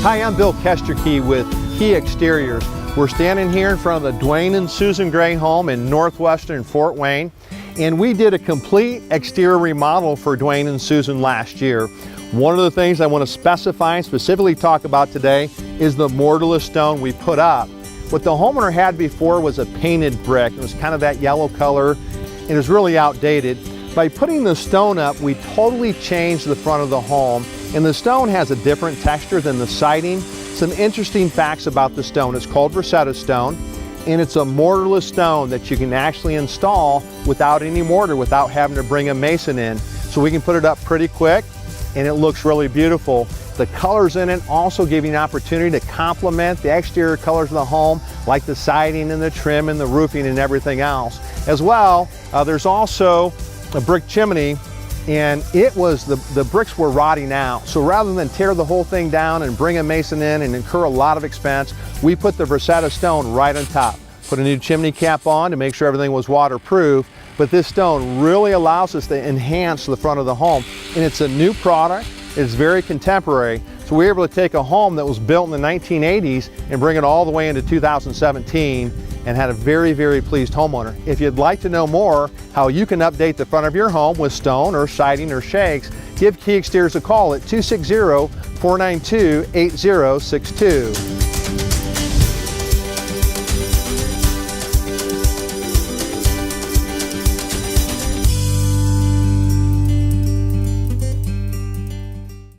Hi, I'm Bill Kesterkey with Key Exteriors. We're standing here in front of the Dwayne and Susan Gray home in northwestern Fort Wayne, and we did a complete exterior remodel for Dwayne and Susan last year. One of the things I want to specify and specifically talk about today is the mortarless stone we put up. What the homeowner had before was a painted brick. It was kind of that yellow color, and it was really outdated. By putting the stone up, we totally changed the front of the home, and the stone has a different texture than the siding. Some interesting facts about the stone: it's called Rosetta stone, and it's a mortarless stone that you can actually install without any mortar, without having to bring a mason in. So we can put it up pretty quick, and it looks really beautiful. The colors in it also give you an opportunity to complement the exterior colors of the home, like the siding and the trim and the roofing and everything else. As well, there's also a brick chimney, and the bricks were rotting out. So rather than tear the whole thing down and bring a mason in and incur a lot of expense, we put the Rosetta stone right on top. Put a new chimney cap on to make sure everything was waterproof, but this stone really allows us to enhance the front of the home. And it's a new product, it's very contemporary. So we were able to take a home that was built in the 1980s and bring it all the way into 2017 and had a very, very pleased homeowner. If you'd like to know more how you can update the front of your home with stone or siding or shakes, give Key Exteriors a call at 260-492-8062.